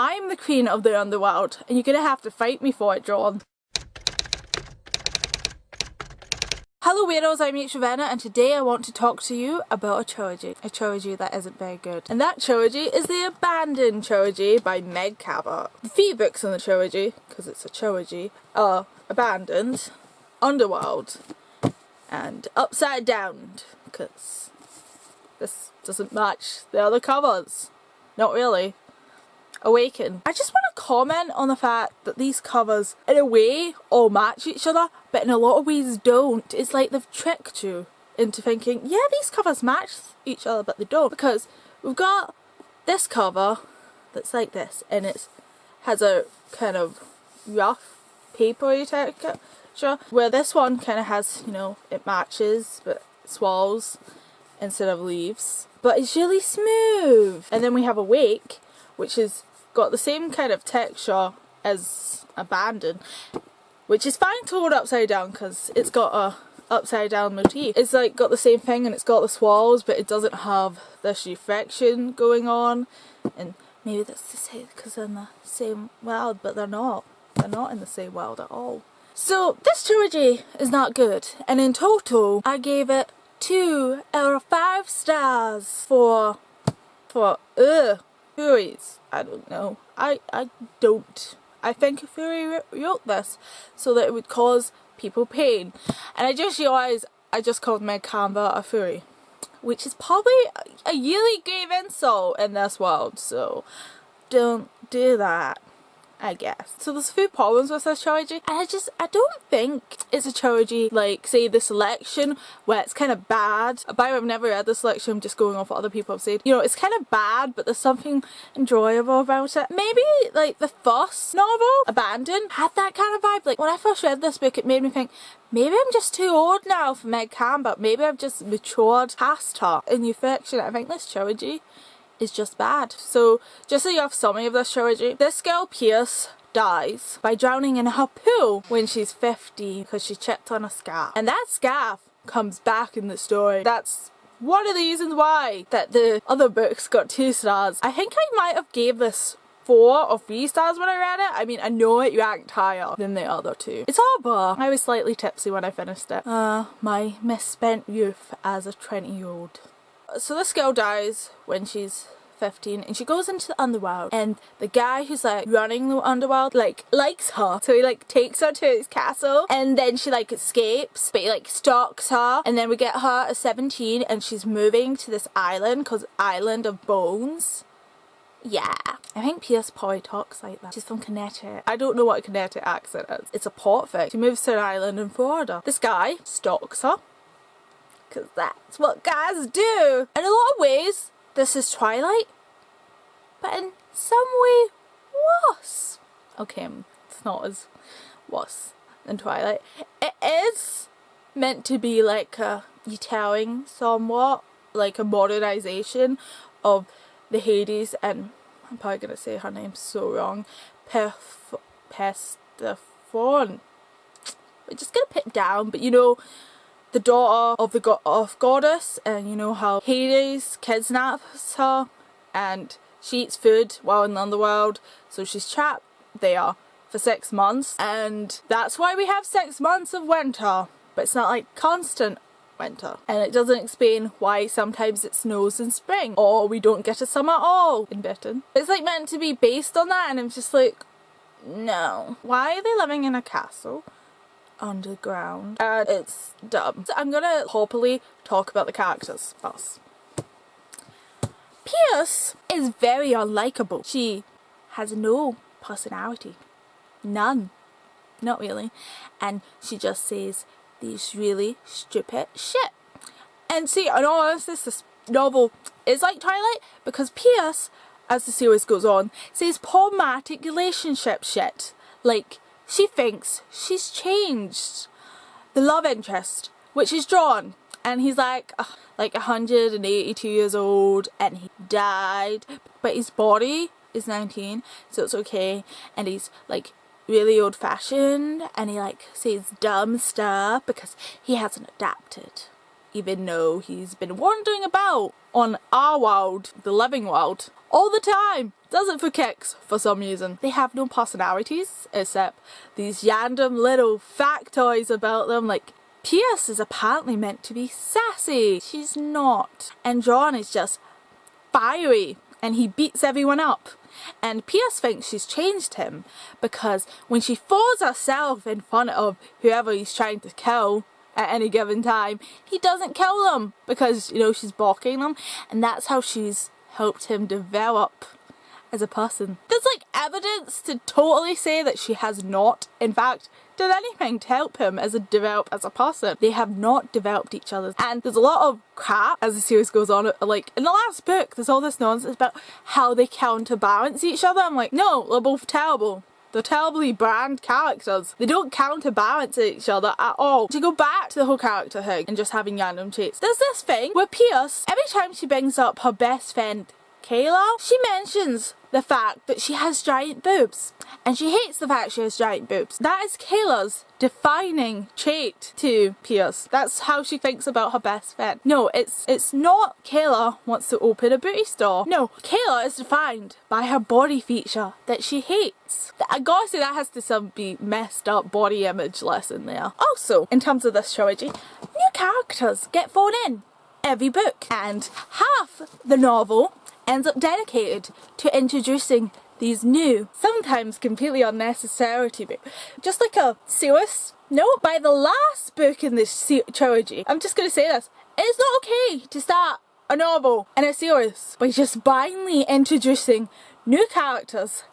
I'm the queen of the underworld, and you're gonna have to fight me for it, John. Hello weirdos, I'm Ravenna, and today I want to talk to you about a trilogy that isn't very good. And that trilogy is the Abandoned trilogy by Meg Cabot. The 3 books in the trilogy, because it's a trilogy, are Abandoned, Underworld, and Upside Down, because this doesn't match the other covers. Not really. Awaken. I just want to comment on the fact that these covers, in a way, all match each other, but in a lot of ways don't. It's like they've tricked you into thinking, yeah, these covers match each other, but they don't. Because we've got this cover that's like this, and it has a kind of rough, papery texture, where this one kind of has, you know, it matches, but swirls instead of leaves. But it's really smooth. And then we have Awake, which has got the same kind of texture as Abandoned, which is fine to hold upside down because it's got a upside down motif. It's like got the same thing and it's got the swirls, but it doesn't have this reflection going on. And maybe that's to say because they're in the same world, but they're not. They're not in the same world at all. So this trilogy is not good, and in total I gave it 2 out of 5 stars for Furies. I don't know. I don't. I think a Fury wrote this so that it would cause people pain. And I just realised I just called Meg Cabot a Fury, which is probably a really grave insult in this world, so don't do that, I guess. So there's a few problems with this trilogy, and I don't think it's a trilogy like, say, The Selection, where it's kind of bad. By the way, I've never read The Selection, I'm just going off what other people have said. You know, it's kind of bad, but there's something enjoyable about it. Maybe, like, the first novel, Abandoned, had that kind of vibe. Like, when I first read this book, it made me think, maybe I'm just too old now for Meg Cabot. Maybe I've just matured past her. In reflection, I think this trilogy is just bad. So, just so you have summary of this trilogy, this girl, Pierce, dies by drowning in her pool when she's 50 because she tripped on a scarf. And that scarf comes back in the story. That's one of the reasons why that the other books got 2 stars. I think I might have gave this 4 or 3 stars when I read it. I mean, I know it ranked higher than the other 2. It's all bar. I was slightly tipsy when I finished it. My misspent youth as a 20-year-old. So this girl dies when she's 15 and she goes into the underworld, and the guy who's like running the underworld likes her, so he like takes her to his castle, and then she like escapes, but he like stalks her, and then we get her at 17 and she's moving to this island called Island of Bones. Yeah, I think Pierce probably talks like that. She's from Connecticut. I don't know what a Connecticut accent is. It's a port thing. She moves to an island in Florida. This guy stalks her because that's what guys do. In a lot of ways this is Twilight, but in some way worse. Okay, it's not as worse than Twilight. It is meant to be like a retelling somewhat, like a modernization of the Hades, and I'm probably going to say her name so wrong, Persephone. We're just going to put it down, but you know, the daughter of the goddess, and you know how Hades kidnaps her and she eats food while in the underworld, so she's trapped there for 6 months, and that's why we have 6 months of winter, but it's not like constant winter, and it doesn't explain why sometimes it snows in spring or we don't get a summer at all in Britain. It's like meant to be based on that, and I'm just like, no. Why are they living in a castle underground? And it's dumb. So I'm gonna hopefully talk about the characters first. Pierce is very unlikable. She has no personality. None. Not really. And she just says these really stupid shit. And see, in all honesty, this novel is like Twilight because Pierce, as the series goes on, says problematic relationship shit. Like, she thinks she's changed. The love interest, which is John, and he's like 182 years old, and he died, but his body is 19, so it's okay, and he's like really old-fashioned, and he like says dumb stuff because he hasn't adapted, even though he's been wandering about on our world, the living world, all the time. Does it for kicks for some reason. They have no personalities except these random little factoids about them, like Pierce is apparently meant to be sassy. She's not. And John is just fiery and he beats everyone up. And Pierce thinks she's changed him because when she throws herself in front of whoever he's trying to kill at any given time, he doesn't kill them because, you know, she's balking them, and that's how she's helped him develop as a person. There's like evidence to totally say that she has not, in fact, done anything to help him develop as a person. They have not developed each other. And there's a lot of crap as the series goes on. Like in the last book, there's all this nonsense about how they counterbalance each other. I'm like, no, they're both terrible. They're terribly bland characters. They don't counterbalance each other at all. To go back to the whole character thing and just having random traits, there's this thing where Pierce, every time she brings up her best friend Kayla, she mentions the fact that she has giant boobs. And she hates the fact she has giant boobs. That is Kayla's defining trait to Pierce. That's how she thinks about her best friend. No, it's not Kayla wants to open a booty store. No, Kayla is defined by her body feature that she hates. I gotta say that has to some be messed up body image lesson there. Also, in terms of this trilogy, new characters get thrown in every book. And half the novel ends up dedicated to introducing these new, sometimes completely unnecessary just like a serious note. By the last book in this trilogy, I'm just gonna say this, it's not okay to start a novel and a series by just blindly introducing new characters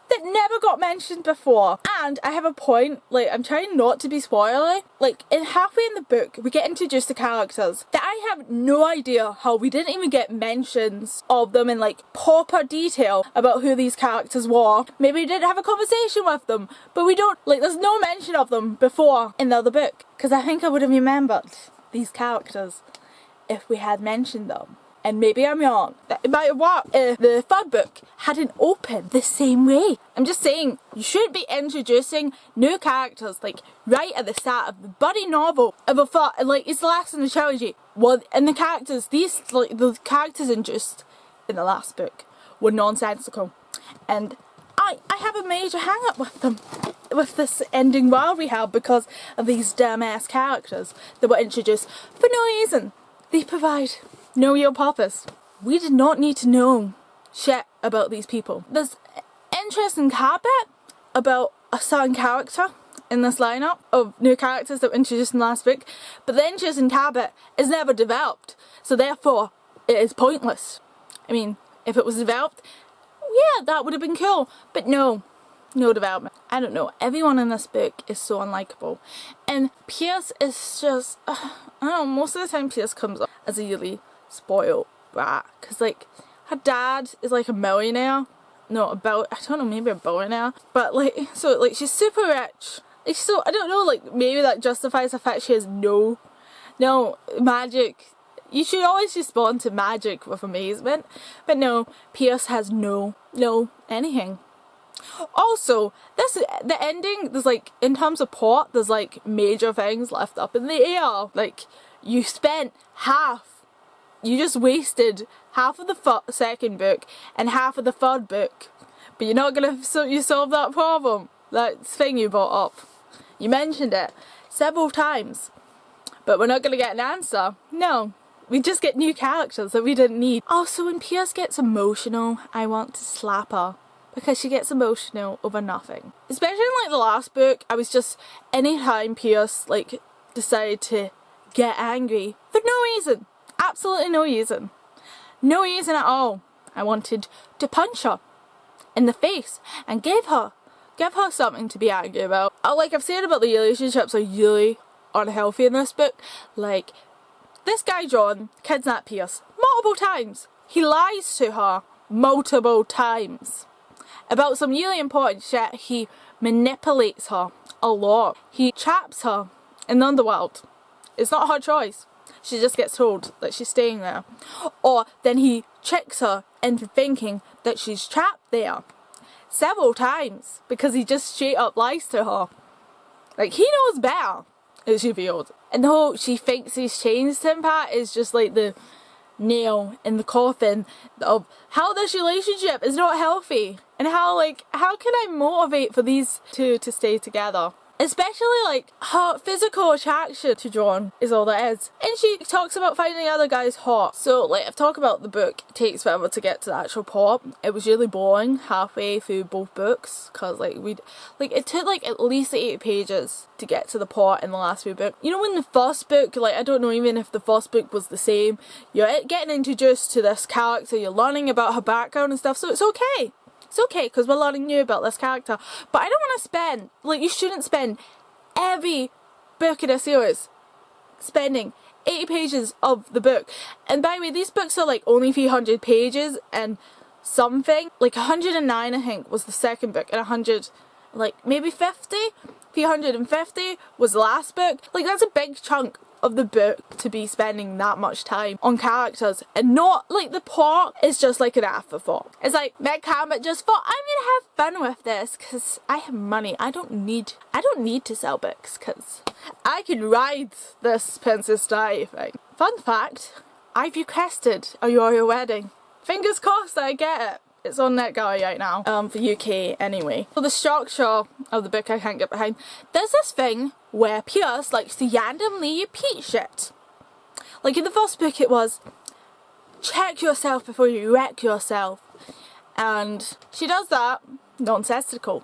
that never got mentioned before. And I have a point, like I'm trying not to be spoilery, like in halfway in the book we get introduced to characters that I have no idea how we didn't even get mentions of them in like proper detail about who these characters were. Maybe we didn't have a conversation with them, but we don't, like there's no mention of them before in the other book, because I think I would have remembered these characters if we had mentioned them. And maybe I'm wrong. It might have worked if the third book hadn't opened the same way. I'm just saying, you shouldn't be introducing new characters like right at the start of the bloody novel of a thought, like it's the last in the trilogy. Well, and the characters, the characters introduced in the last book were nonsensical. And I have a major hang up with them, with this ending world we have, because of these dumbass characters that were introduced for no reason. They provide no real purpose. We did not need to know shit about these people. There's interesting bit about a certain character in this lineup of new characters that were introduced in the last book, but the interesting bit is never developed, so therefore it is pointless. I mean, if it was developed, yeah, that would have been cool, but no development. I don't know, everyone in this book is so unlikable, and Pierce is just, I don't know, most of the time Pierce comes up as a really spoiled brat, because like her dad is like a millionaire, I don't know, maybe a billionaire, but like, so like she's super rich, like, so I don't know, like maybe that justifies the fact she has no magic. You should always respond to magic with amazement, but no, Pierce has no anything. Also, the ending, there's like, in terms of plot, there's like major things left up in the air. Like, you just wasted half of the second book and half of the third book, but you're not gonna solve that problem, that thing you brought up. You mentioned it several times, but we're not gonna get an answer. No, we just get new characters that we didn't need. Also, when Pierce gets emotional, I want to slap her, because she gets emotional over nothing. Especially in like the last book, I was just, anytime Pierce like decided to get angry for no reason, absolutely no reason at all, I wanted to punch her in the face and give her something to be angry about. Like I've said about the relationships are really unhealthy in this book. Like, this guy John kidnapped Pierce multiple times. He lies to her multiple times about some really important shit. He manipulates her a lot. He traps her in the underworld. It's not her choice. She just gets told that she's staying there. Or then he tricks her into thinking that she's trapped there several times, because he just straight up lies to her. Like, he knows better, it's revealed. And the whole she thinks he's changed him part is just like the nail in the coffin of how this relationship is not healthy, and how can I motivate for these two to stay together. Especially like her physical attraction to John is all that is. And she talks about finding other guys hot. So like I've talked about the book, it takes forever to get to the actual plot. It was really boring halfway through both books, because it took like at least 80 pages to get to the plot in the last few books. You know, in the first book, like I don't know even if the first book was the same, you're getting introduced to this character, you're learning about her background and stuff, so it's okay. It's okay, because we're learning new about this character. But I don't want to spend, like, you shouldn't spend every book in a series spending 80 pages of the book. And by the way, these books are like only 300 pages and something. Like 109 I think was the second book, and 100, like maybe 50? 350 was the last book. Like that's a big chunk of the book to be spending that much time on characters, and not like the plot is just like an afterthought. It's like Meg Cabot just thought, I'm gonna have fun with this because I have money. I don't need to sell books because I can ride this Princess Di thing. Fun fact, I've requested a royal wedding. Fingers crossed I get it. It's on NetGalley right now, for UK anyway. So the structure of the book I can't get behind. There's this thing where Pierce likes to randomly repeat shit. Like in the first book it was, check yourself before you wreck yourself. And she does that nonsensically.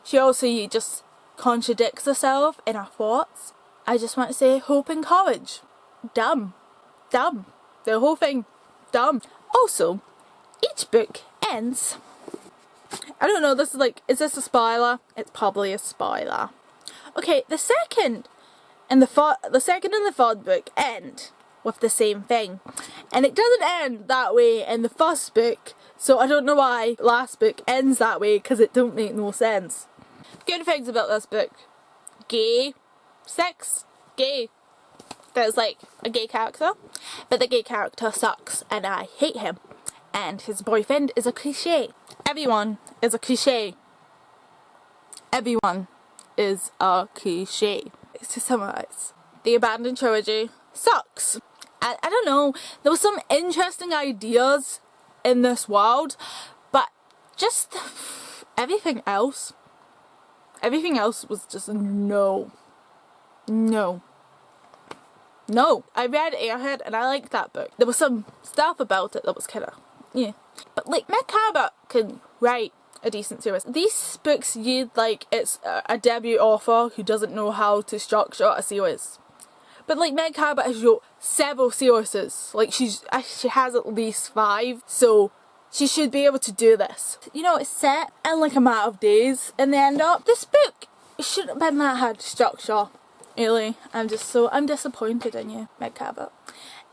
She also just contradicts herself in her thoughts. I just want to say hope and courage. Dumb. Dumb. The whole thing. Dumb. Also, each book ends, I don't know, this is like, is this a spoiler? It's probably a spoiler. Okay, the second and the third book end with the same thing, and it doesn't end that way in the first book, so I don't know why the last book ends that way, because it don't make no sense. Good things about this book: gay, sex, gay. There's like a gay character, but the gay character sucks and I hate him. And his boyfriend is a cliche. Everyone is a cliche. Everyone is a cliche. To summarize, the Abandoned Trilogy sucks. I don't know, there were some interesting ideas in this world, but just everything else was just no. I read Airhead and I liked that book. There was some stuff about it that was kind of, yeah. But like, Meg Cabot can write a decent series. These books you'd like, it's a debut author who doesn't know how to structure a series. But like, Meg Cabot has wrote several series. Like she has at least 5, so she should be able to do this. You know, it's set in like a matter of days in the end up. This book shouldn't have been that hard to structure. Really, I'm disappointed in you, Meg Cabot.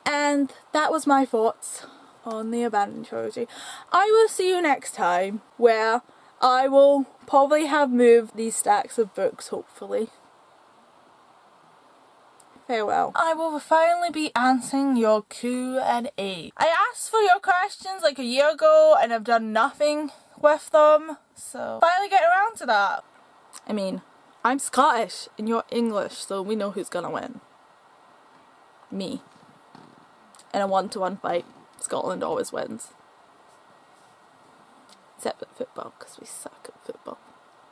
And that was my thoughts on the Abandoned Trilogy. I will see you next time, where I will probably have moved these stacks of books, hopefully. Farewell. I will finally be answering your Q&A. I asked for your questions like a year ago and I've done nothing with them, so finally getting around to that. I mean, I'm Scottish and you're English, so we know who's gonna win. Me. In a 1-to-1 fight, Scotland always wins. Except at football, because we suck at football.